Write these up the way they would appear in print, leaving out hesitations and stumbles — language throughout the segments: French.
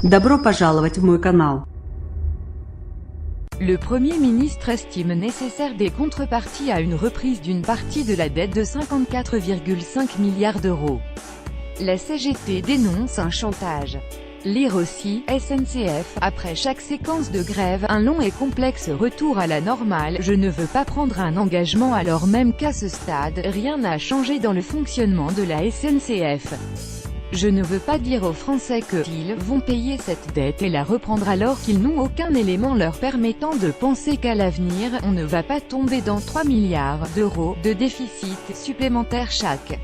Добро пожаловать в мой канал. Le Premier ministre estime nécessaire des contreparties à une reprise d'une partie de la dette de 54,5 milliards d'euros. La CGT dénonce un chantage. Lire aussi, SNCF, après chaque séquence de grève, un long et complexe retour à la normale, je ne veux pas prendre un engagement alors même qu'à ce stade, rien n'a changé dans le fonctionnement de la SNCF. Je ne veux pas dire aux Français qu'ils vont payer cette dette et la reprendre alors qu'ils n'ont aucun élément leur permettant de penser qu'à l'avenir, on ne va pas tomber dans 3 milliards d'euros de déficit supplémentaire chaque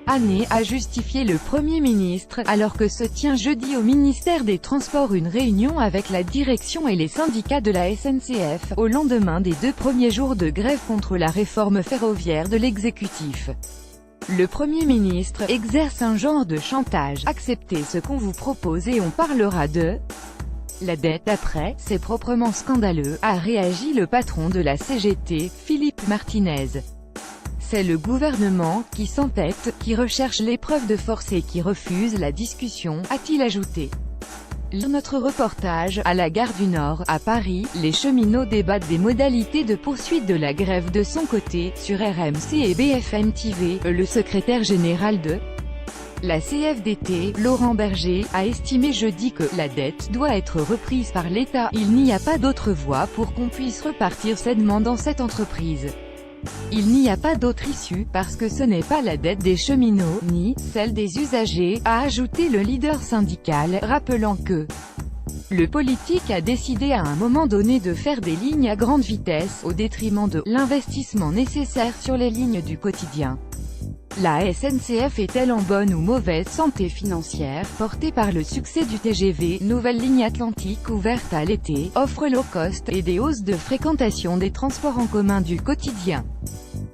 année, a justifié le Premier ministre, alors que se tient jeudi au ministère des Transports une réunion avec la direction et les syndicats de la SNCF, au lendemain des 2 premiers jours de grève contre la réforme ferroviaire de l'exécutif. Le Premier ministre exerce un genre de chantage. Acceptez ce qu'on vous propose et on parlera de la dette après, c'est proprement scandaleux, a réagi le patron de la CGT, Philippe Martinez. C'est le gouvernement qui s'entête, qui recherche l'épreuve de force et qui refuse la discussion, a-t-il ajouté. Dans notre reportage, à la gare du Nord, à Paris, les cheminots débattent des modalités de poursuite de la grève de son côté, sur RMC et BFM TV, le secrétaire général de la CFDT, Laurent Berger, a estimé jeudi que la dette doit être reprise par l'État. Il n'y a pas d'autre voie pour qu'on puisse repartir sainement dans cette entreprise. Il n'y a pas d'autre issue, parce que ce n'est pas la dette des cheminots, ni celle des usagers, a ajouté le leader syndical, rappelant que le politique a décidé à un moment donné de faire des lignes à grande vitesse, au détriment de l'investissement nécessaire sur les lignes du quotidien. La SNCF est-elle en bonne ou mauvaise santé financière, portée par le succès du TGV, nouvelle ligne Atlantique ouverte à l'été, offre low cost, et des hausses de fréquentation des transports en commun du quotidien.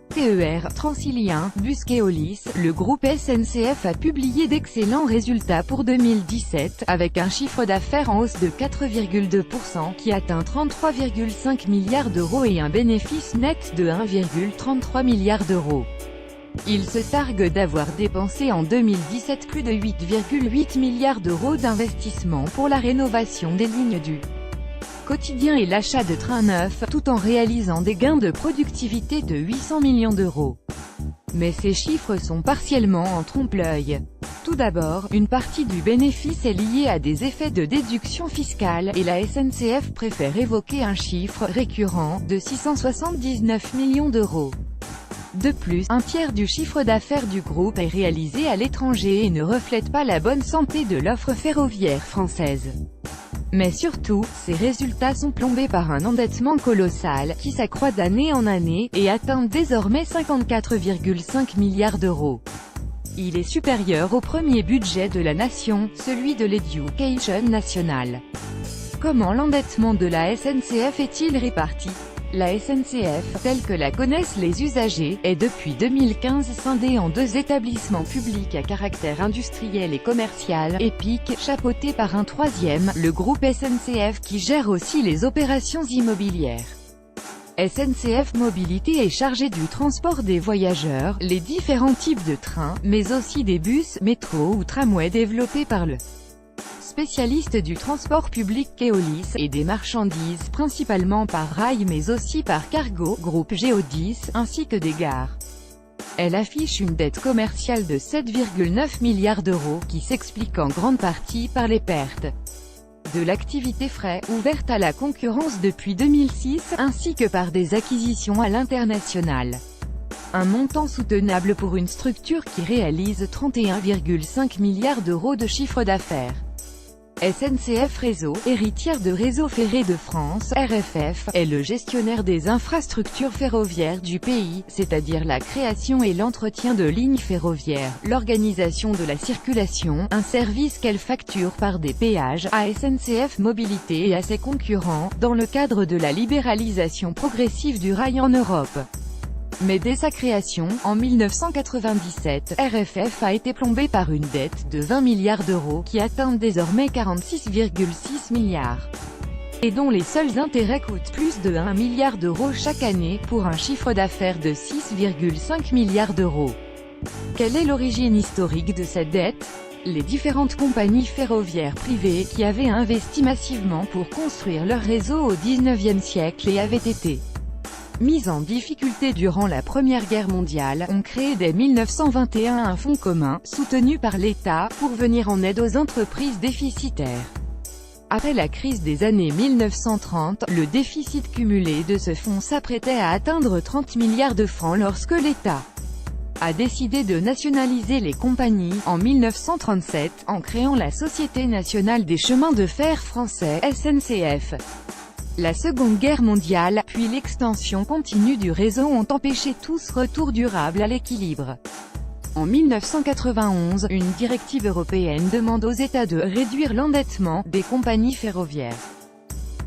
TER, Transilien, Bus Keolis, le groupe SNCF a publié d'excellents résultats pour 2017, avec un chiffre d'affaires en hausse de 4,2% qui atteint 33,5 milliards d'euros et un bénéfice net de 1,33 milliard d'euros. Il se targue d'avoir dépensé en 2017 plus de 8,8 milliards d'euros d'investissement pour la rénovation des lignes du quotidien et l'achat de trains neufs, tout en réalisant des gains de productivité de 800 millions d'euros. Mais ces chiffres sont partiellement en trompe-l'œil. Tout d'abord, une partie du bénéfice est liée à des effets de déduction fiscale, et la SNCF préfère évoquer un chiffre récurrent de 679 millions d'euros. De plus, un tiers du chiffre d'affaires du groupe est réalisé à l'étranger et ne reflète pas la bonne santé de l'offre ferroviaire française. Mais surtout, ces résultats sont plombés par un endettement colossal, qui s'accroît d'année en année, et atteint désormais 54,5 milliards d'euros. Il est supérieur au premier budget de la nation, celui de l'Éducation nationale. Comment l'endettement de la SNCF est-il réparti ? La SNCF, telle que la connaissent les usagers, est depuis 2015 scindée en 2 établissements publics à caractère industriel et commercial, EPIC, chapeauté par un 3e, le groupe SNCF qui gère aussi les opérations immobilières. SNCF Mobilité est chargée du transport des voyageurs, les différents types de trains, mais aussi des bus, métros ou tramways développés par le spécialiste du transport public Keolis, et des marchandises principalement par rail mais aussi par cargo, groupe Géodis, ainsi que des gares. Elle affiche une dette commerciale de 7,9 milliards d'euros, qui s'explique en grande partie par les pertes de l'activité fret, ouverte à la concurrence depuis 2006, ainsi que par des acquisitions à l'international. Un montant soutenable pour une structure qui réalise 31,5 milliards d'euros de chiffre d'affaires. SNCF Réseau, héritière de Réseau Ferré de France, RFF, est le gestionnaire des infrastructures ferroviaires du pays, c'est-à-dire la création et l'entretien de lignes ferroviaires, l'organisation de la circulation, un service qu'elle facture par des péages, à SNCF Mobilité et à ses concurrents, dans le cadre de la libéralisation progressive du rail en Europe. Mais dès sa création, en 1997, RFF a été plombée par une dette de 20 milliards d'euros, qui atteint désormais 46,6 milliards. Et dont les seuls intérêts coûtent plus de 1 milliard d'euros chaque année, pour un chiffre d'affaires de 6,5 milliards d'euros. Quelle est l'origine historique de cette dette ? Les différentes compagnies ferroviaires privées, qui avaient investi massivement pour construire leur réseau au XIXe siècle et avaient été mises en difficulté durant la Première Guerre mondiale, ont créé dès 1921 un fonds commun, soutenu par l'État, pour venir en aide aux entreprises déficitaires. Après la crise des années 1930, le déficit cumulé de ce fonds s'apprêtait à atteindre 30 milliards de francs lorsque l'État a décidé de nationaliser les compagnies, en 1937, en créant la Société nationale des chemins de fer français, SNCF. La Seconde Guerre mondiale, puis l'extension continue du réseau ont empêché tout retour durable à l'équilibre. En 1991, une directive européenne demande aux États de réduire l'endettement des compagnies ferroviaires.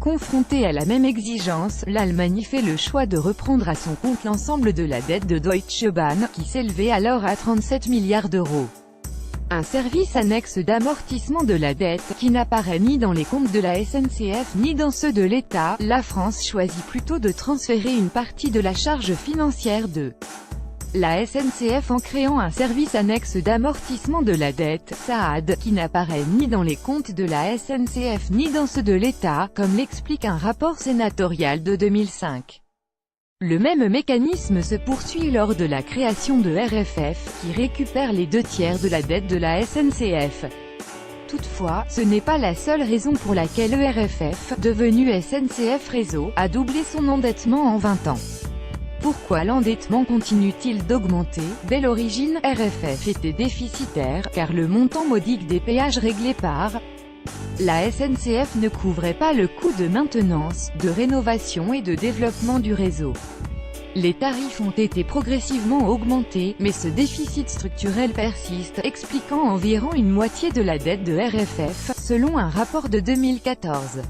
Confrontée à la même exigence, l'Allemagne fait le choix de reprendre à son compte l'ensemble de la dette de Deutsche Bahn, qui s'élevait alors à 37 milliards d'euros. Un service annexe d'amortissement de la dette, qui n'apparaît ni dans les comptes de la SNCF ni dans ceux de l'État, la France choisit plutôt de transférer une partie de la charge financière de la SNCF en créant un service annexe d'amortissement de la dette, SAAD, qui n'apparaît ni dans les comptes de la SNCF ni dans ceux de l'État, comme l'explique un rapport sénatorial de 2005. Le même mécanisme se poursuit lors de la création de RFF, qui récupère les 2/3 de la dette de la SNCF. Toutefois, ce n'est pas la seule raison pour laquelle RFF, devenu SNCF Réseau, a doublé son endettement en 20 ans. Pourquoi l'endettement continue-t-il d'augmenter? Dès l'origine, RFF était déficitaire, car le montant modique des péages réglés par la SNCF ne couvrait pas le coût de maintenance, de rénovation et de développement du réseau. Les tarifs ont été progressivement augmentés, mais ce déficit structurel persiste, expliquant environ une moitié de la dette de RFF, selon un rapport de 2014.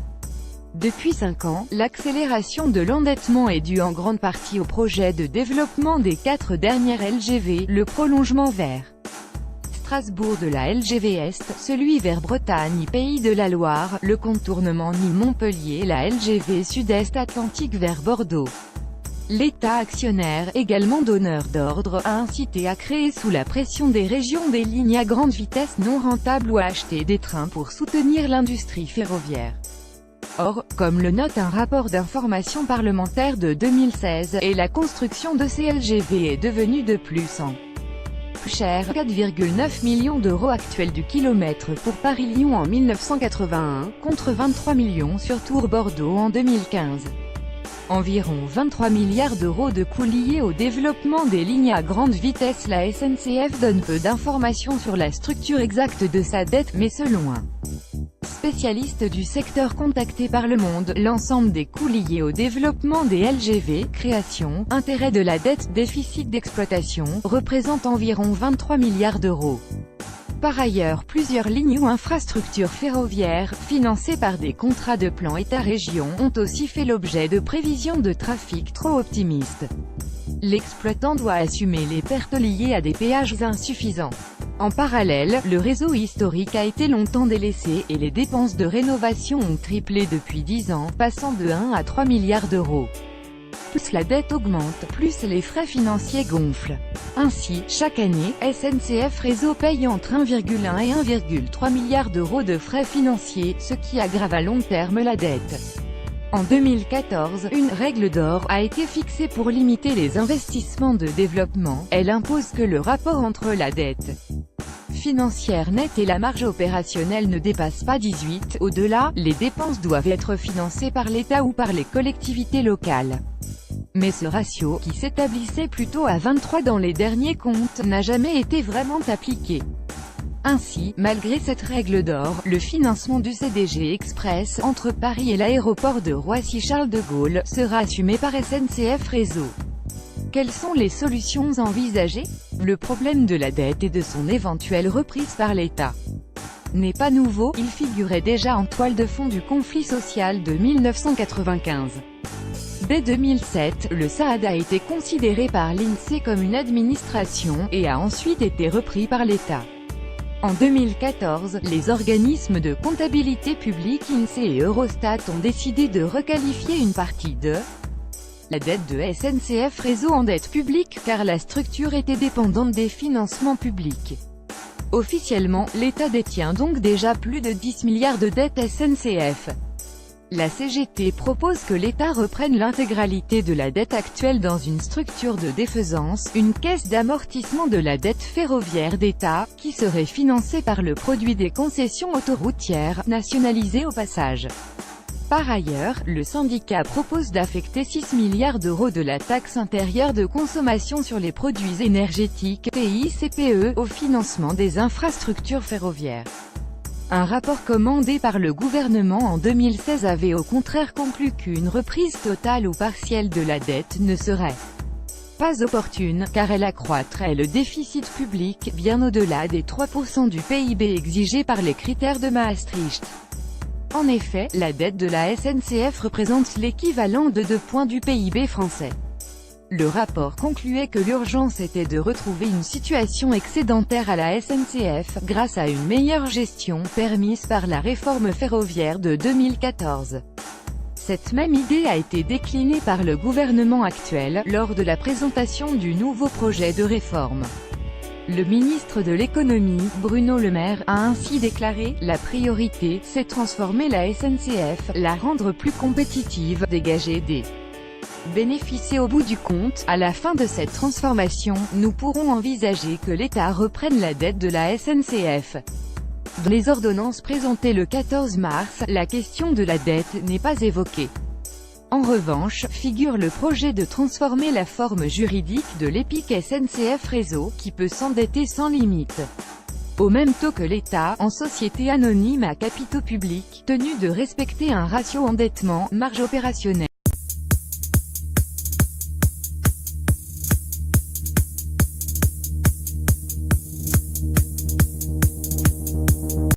Depuis 5 ans, l'accélération de l'endettement est due en grande partie au projet de développement des 4 dernières LGV, le prolongement vers Strasbourg de la LGV Est, celui vers Bretagne Pays de la Loire, le contournement Nîmes-Montpellier, la LGV Sud-Est Atlantique vers Bordeaux. L'État actionnaire, également donneur d'ordre, a incité à créer sous la pression des régions des lignes à grande vitesse non rentables ou à acheter des trains pour soutenir l'industrie ferroviaire. Or, comme le note un rapport d'information parlementaire de 2016, et la construction de ces LGV est devenue de plus en plus cher, 4,9 millions d'euros actuels du kilomètre pour Paris-Lyon en 1981, contre 23 millions sur Tours-Bordeaux en 2015. Environ 23 milliards d'euros de coûts liés au développement des lignes à grande vitesse. La SNCF donne peu d'informations sur la structure exacte de sa dette, mais selon un spécialiste du secteur contacté par Le Monde, l'ensemble des coûts liés au développement des LGV, création, intérêt de la dette, déficit d'exploitation, représente environ 23 milliards d'euros. Par ailleurs, plusieurs lignes ou infrastructures ferroviaires, financées par des contrats de plan État-région, ont aussi fait l'objet de prévisions de trafic trop optimistes. L'exploitant doit assumer les pertes liées à des péages insuffisants. En parallèle, le réseau historique a été longtemps délaissé, et les dépenses de rénovation ont triplé depuis 10 ans, passant de 1 à 3 milliards d'euros. Plus la dette augmente, plus les frais financiers gonflent. Ainsi, chaque année, SNCF Réseau paye entre 1,1 et 1,3 milliard d'euros de frais financiers, ce qui aggrave à long terme la dette. En 2014, une règle d'or a été fixée pour limiter les investissements de développement. Elle impose que le rapport entre la dette financière nette et la marge opérationnelle ne dépasse pas 18. Au-delà, les dépenses doivent être financées par l'État ou par les collectivités locales. Mais ce ratio, qui s'établissait plutôt à 23 dans les derniers comptes, n'a jamais été vraiment appliqué. Ainsi, malgré cette règle d'or, le financement du CDG Express, entre Paris et l'aéroport de Roissy-Charles de Gaulle, sera assumé par SNCF Réseau. Quelles sont les solutions envisagées? Le problème de la dette et de son éventuelle reprise par l'État n'est pas nouveau, il figurait déjà en toile de fond du conflit social de 1995. Dès 2007, le SAAD a été considéré par l'INSEE comme une administration, et a ensuite été repris par l'État. En 2014, les organismes de comptabilité publique INSEE et Eurostat ont décidé de requalifier une partie de la dette de SNCF Réseau en dette publique, car la structure était dépendante des financements publics. Officiellement, l'État détient donc déjà plus de 10 milliards de dettes SNCF. La CGT propose que l'État reprenne l'intégralité de la dette actuelle dans une structure de défaisance, une caisse d'amortissement de la dette ferroviaire d'État, qui serait financée par le produit des concessions autoroutières, nationalisées au passage. Par ailleurs, le syndicat propose d'affecter 6 milliards d'euros de la taxe intérieure de consommation sur les produits énergétiques, TICPE, au financement des infrastructures ferroviaires. Un rapport commandé par le gouvernement en 2016 avait au contraire conclu qu'une reprise totale ou partielle de la dette ne serait pas opportune, car elle accroîtrait le déficit public, bien au-delà des 3% du PIB exigés par les critères de Maastricht. En effet, la dette de la SNCF représente l'équivalent de 2 points du PIB français. Le rapport concluait que l'urgence était de retrouver une situation excédentaire à la SNCF, grâce à une meilleure gestion, permise par la réforme ferroviaire de 2014. Cette même idée a été déclinée par le gouvernement actuel, lors de la présentation du nouveau projet de réforme. Le ministre de l'économie, Bruno Le Maire, a ainsi déclaré « La priorité, c'est transformer la SNCF, la rendre plus compétitive, dégager des bénéfices au bout du compte. À la fin de cette transformation, nous pourrons envisager que l'État reprenne la dette de la SNCF. » Dans les ordonnances présentées le 14 mars, la question de la dette n'est pas évoquée. En revanche, figure le projet de transformer la forme juridique de l'EPIC SNCF Réseau, qui peut s'endetter sans limite, au même taux que l'État, en société anonyme à capitaux publics, tenu de respecter un ratio endettement-marge opérationnelle.